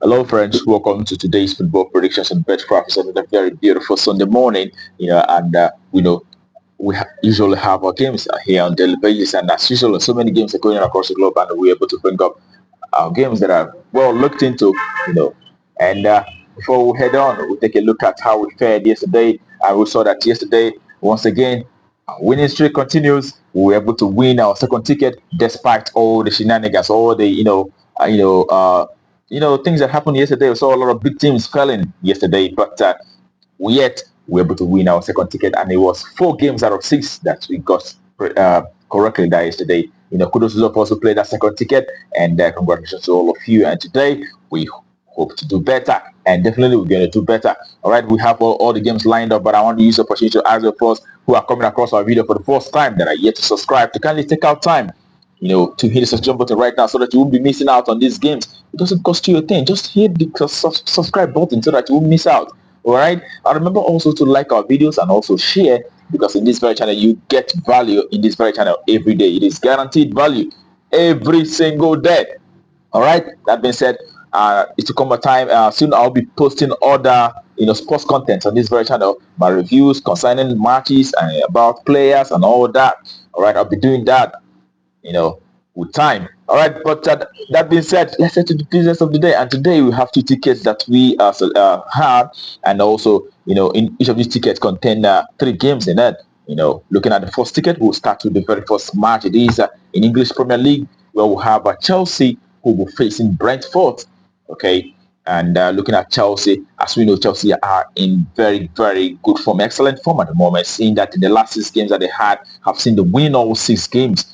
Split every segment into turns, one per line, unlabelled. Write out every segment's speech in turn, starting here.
Hello, friends. Welcome to today's football predictions and betcraft. It's another very beautiful Sunday morning, and usually have our games here on daily basis, and as usual, so many games are going on across the globe, and we're able to bring up our games that are well looked into, you know. And before we head on, we'll take a look at how we fared yesterday. And we saw that yesterday, once again, our winning streak continues. We were able to win our second ticket despite all the shenanigans, all the things that happened yesterday. We saw a lot of big teams failing yesterday, but yet we were able to win our second ticket, and it was 4 games out of 6 that we got correctly that yesterday. Kudos to those of us who played that second ticket, and congratulations to all of you. And today we hope to do better, and definitely we're going to do better. All right, we have all the games lined up, but I want to use the opportunity to ask of us who are coming across our video for the first time that are yet to subscribe to kindly take out time to hit the subscribe button right now so that you won't be missing out on these games. It doesn't cost you a thing. Just hit the subscribe button so that you won't miss out. All right. And remember also to like our videos and also share, because in this very channel you get value in this very channel every day. It is guaranteed value every single day. All right. That being said, it's a come time. Soon I'll be posting other sports content on this very channel, my reviews concerning matches and about players and all that. All right. I'll be doing that with time. All right, but that being said, let's get to the business of the day. And today we have 2 tickets that we have, and also, in each of these tickets contain 3 games in it. Looking at the first ticket, we'll start with the very first match. It is in English Premier League, where we'll have Chelsea, who will be facing Brentford. Okay, and looking at Chelsea, as we know, Chelsea are in very, very good form, excellent form at the moment, seeing that in the last 6 games that they had, have seen the win all 6 games.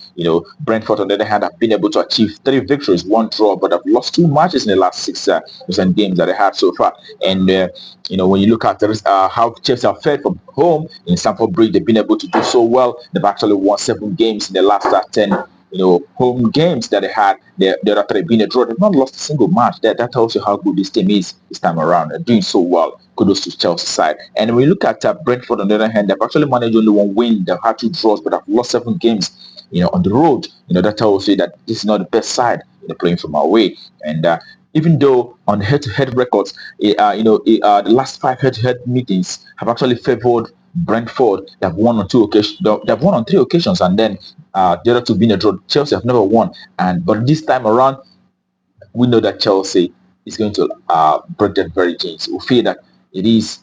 Brentford, on the other hand, have been able to achieve 3 victories, 1 draw, but have lost 2 matches in the last 6 recent games that they had so far. And, when you look at how Chelsea have fared from home in Stamford Bridge, they've been able to do so well. They've actually won 7 games in the last 10 home games that they had. The other 3 being a draw. They've not lost a single match. That tells you how good this team is this time around. They're doing so well. Kudos to Chelsea side. And when you look at Brentford, on the other hand, they've actually managed only 1 win. They've had 2 draws, but have lost 7 games on the road. That tells you that this is not the best side playing from away. And even though on the head-to-head records, the last 5 head-to-head meetings have actually favored Brentford. They've won on 2 occasions. They've won on 3 occasions, and then the other 2 being a draw. Chelsea have never won, but this time around, we know that Chelsea is going to break that very jinx. We feel that it is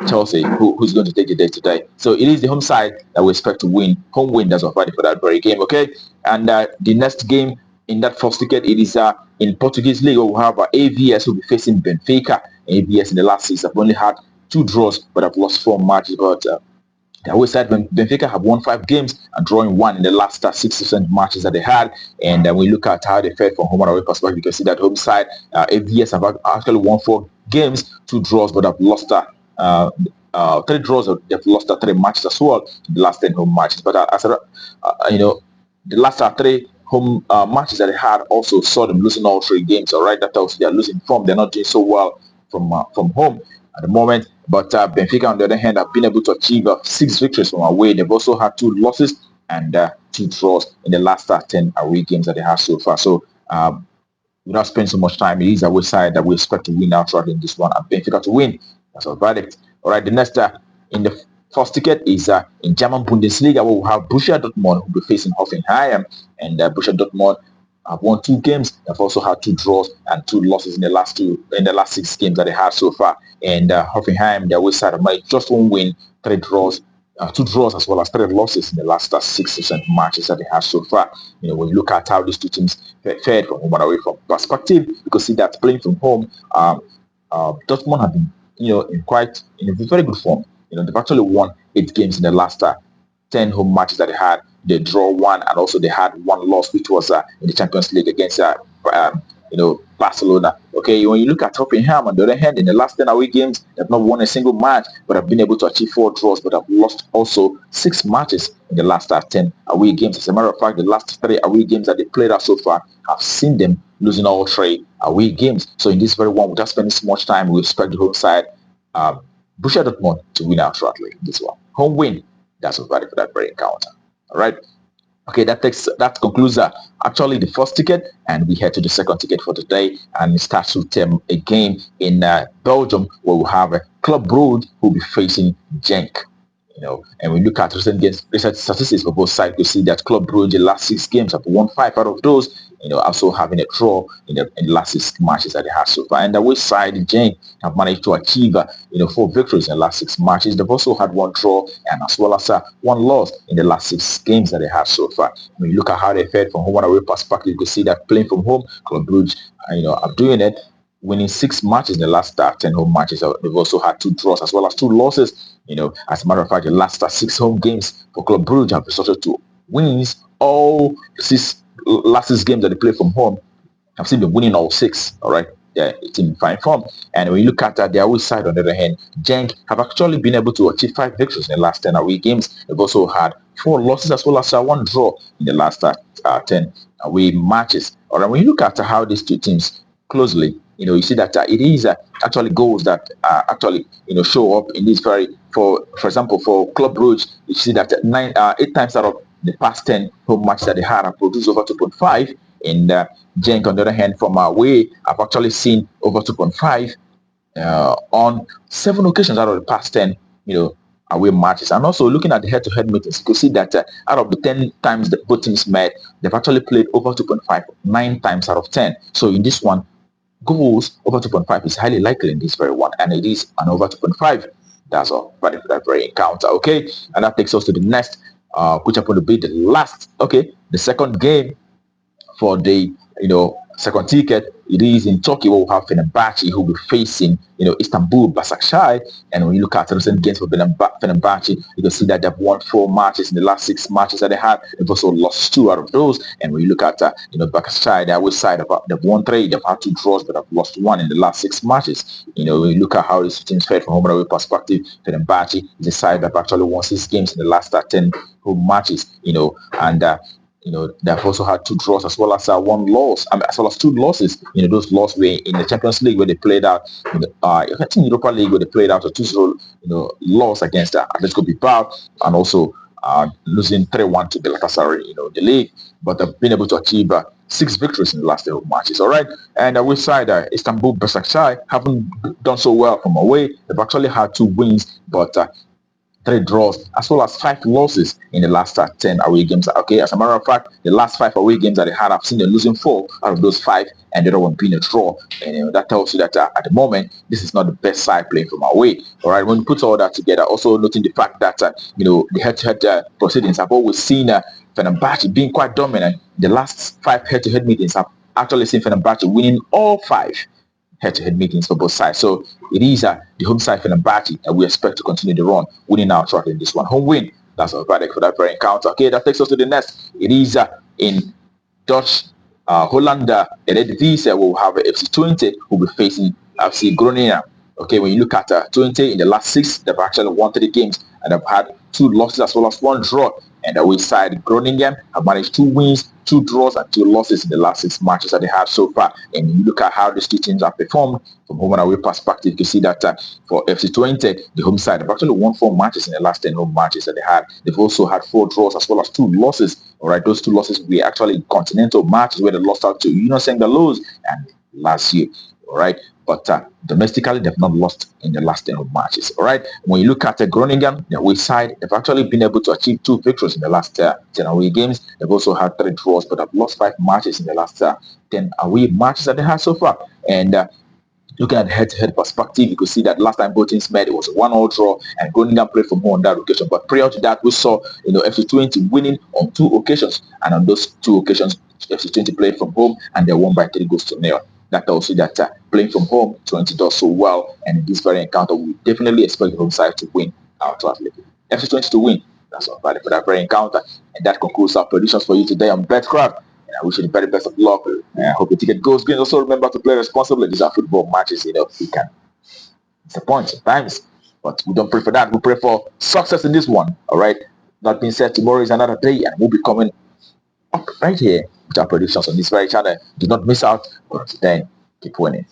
Chelsea who's going to take the day today. So it is the home side that we expect to win. Home win, that's what fighting for that very game. Okay, and the next game in that first ticket, it is in Portuguese League. We'll have AVS will be facing Benfica. AVS in the last 6 have only had 2 draws, but have lost 4 matches. But the away side, Benfica have won 5 games and drawing 1 in the last 6 matches that they had. And we look at how they fared from home and away perspective. You can see that home side, AVS have actually won 4 games, 2 draws, but have lost 3 draws. They've lost 3 matches as well in the last 10 home matches. But the last 3 home matches that they had also saw them losing all 3 games. All right, that tells you they're losing form. They're not doing so well from home at the moment. But Benfica, on the other hand, have been able to achieve 6 victories from away. They've also had 2 losses and 2 draws in the last 10 away games that they have so far. So without spending so much time, it is away side that we expect to win outright in this one, and Benfica to win. That's our verdict. All right, the next in the first ticket is in German Bundesliga, where we have Borussia Dortmund, who will be facing Hoffenheim, and Borussia Dortmund have won 2 games. They've also had 2 draws and 2 losses in the last 6 games that they had so far. And Hoffenheim, their away side, have made just 1 win, 3 draws. 2 draws as well as 3 losses in the last 6 recent matches that they have so far. When you look at how these 2 teams fared from home and away from perspective, you can see that playing from home, Dortmund have been in a very good form. They've actually won 8 games in the last 10 home matches that they had. They draw 1, and also they had 1 loss, which was in the Champions League against Barcelona. Okay, when you look at Hoffenheim, on the other hand, in the last 10 away games, they've not won a single match, but have been able to achieve 4 draws, but have lost also 6 matches in the last 10 away games. As a matter of fact, the last 3 away games that they played out so far have seen them losing all 3 away games. So in this very one, without spending so much time, we expect the home side, Borussia Dortmund, to win outrightly in this one. Home win, that's what value for that very encounter. All right. Okay, that concludes actually the first ticket, and we head to the second ticket for today, and it starts with a game in Belgium where we have Club Brugge who will be facing Genk. And we look at recent statistics for both sides. We see that Club Brugge the last 6 games have won 5 out of those. Also having a draw in the last 6 matches that they have so far. And the way side, Genk have managed to achieve 4 victories in the last 6 matches. They've also had 1 draw and as well as 1 loss in the last 6 games that they have so far. When you look at how they fared from home and away perspective, you can see that playing from home, Club Brugge, are doing it, winning 6 matches in the last 10 home matches. They've also had 2 draws as well as 2 losses. As a matter of fact, the last 6 home games for Club Brugge have resulted to wins. All last 6 games that they play from home have seen them winning all 6. All right. Yeah, it's in fine form. And when you look at their away side, on the other hand, Genk have actually been able to achieve 5 victories in the last 10 away games. They've also had 4 losses as well as 1 draw in the last 10 away matches. All right, when you look at how these two teams closely, you see that it is actually goals that actually show up in this for example, for Club Brugge, you see that 8 times out of the past 10 home matches that they had have produced over 2.5. And Genk, on the other hand, from away, I've actually seen over 2.5 on 7 occasions out of the past 10, away matches. And also looking at the head-to-head meetings, you can see that out of the 10 times that both teams met, they've actually played over 2.5 9 times out of 10. So in this one, goals over 2.5 is highly likely in this very one, and it is an over 2.5. That's all. But for that very encounter, okay, and that takes us to the next, which happen to be the last, the second game for the second ticket. It is in Turkey where we have Fenerbahce who will be facing Istanbul Başakşehir. And when you look at the recent games for Fenerbahce, you can see that they've won 4 matches in the last 6 matches that they had. They've also lost 2 out of those. And when you look at Başakşehir, their side, they've won 3, they've had 2 draws, but they've lost 1 in the last 6 matches. When you look at how these teams fared from home and away perspective, Fenerbahce is a side that actually won 6 games in the last 10 home matches. And they've also had 2 draws as well as 1 loss, as well as 2 losses. Those losses were in the Champions League where they played out, I think Europa League where they played out a 2-0, loss against Atletico Bilbao, and also losing 3-1 to Galatasaray, the league. But they've been able to achieve 6 victories in the last 10 matches. All right, and away side, Istanbul Başakşehir haven't done so well from away. They've actually had 2 wins, but 3 draws, as well as 5 losses in the last 10 away games. Okay, as a matter of fact, the last 5 away games that they had, I've seen them losing 4 out of those 5, and the other one being a draw. And that tells you that at the moment, this is not the best side playing from away. All right, when you put all that together, also noting the fact that the head-to-head proceedings, I've always seen Fenerbahce being quite dominant. The last 5 head-to-head meetings, I've actually seen Fenerbahce winning all 5 head-to-head meetings for both sides. So it is the home side Fenerbahce that we expect to continue the run, winning our track in this one. Home win. That's our verdict for that very encounter. Okay, that takes us to the next. It is in Dutch Holland, Eredivisie, we'll have FC Twente who will be facing FC Groningen. Okay, when you look at Twente in the last 6, they've actually won 3 games and they've had 2 losses as well as 1 draw. And away side Groningen have managed 2 wins, 2 draws, and 2 losses in the last 6 matches that they have so far. And you look at how these 2 teams have performed from home and away perspective, you can see that for FC Twente, the home side have actually won 4 matches in the last 10 home matches that they had. They've also had 4 draws as well as 2 losses. All right, those 2 losses were actually continental matches where they lost out to Union Saint-Gilloise and Lazio. All right, but domestically they've not lost in the last 10 matches. All right, when you look at Groningen, the away side, they've actually been able to achieve 2 victories in the last 10 away games. They've also had 3 draws, but have lost 5 matches in the last 10 away matches that they had so far. And looking at the head-to-head perspective, you could see that last time both teams met, it was a 1-1 draw, and Groningen played from home on that occasion. But prior to that, we saw FC Twente winning on 2 occasions, and on those 2 occasions, FC Twente played from home, and they won by 3-0. That tells you that playing from home, Twente does so well, and in this very encounter, we definitely expect the home side to win our traveling. FC Twente to win. That's all valid for that very encounter, and that concludes our predictions for you today on BetCraft. And I wish you the very best of luck. I hope the ticket goes green. Also remember to play responsibly. These are football matches. We can disappoint sometimes, but we don't pray for that. We pray for success in this one. All right. That being said, tomorrow is another day, and we'll be coming up right here with our predictions on this very channel. Do not miss out. But until then, keep winning.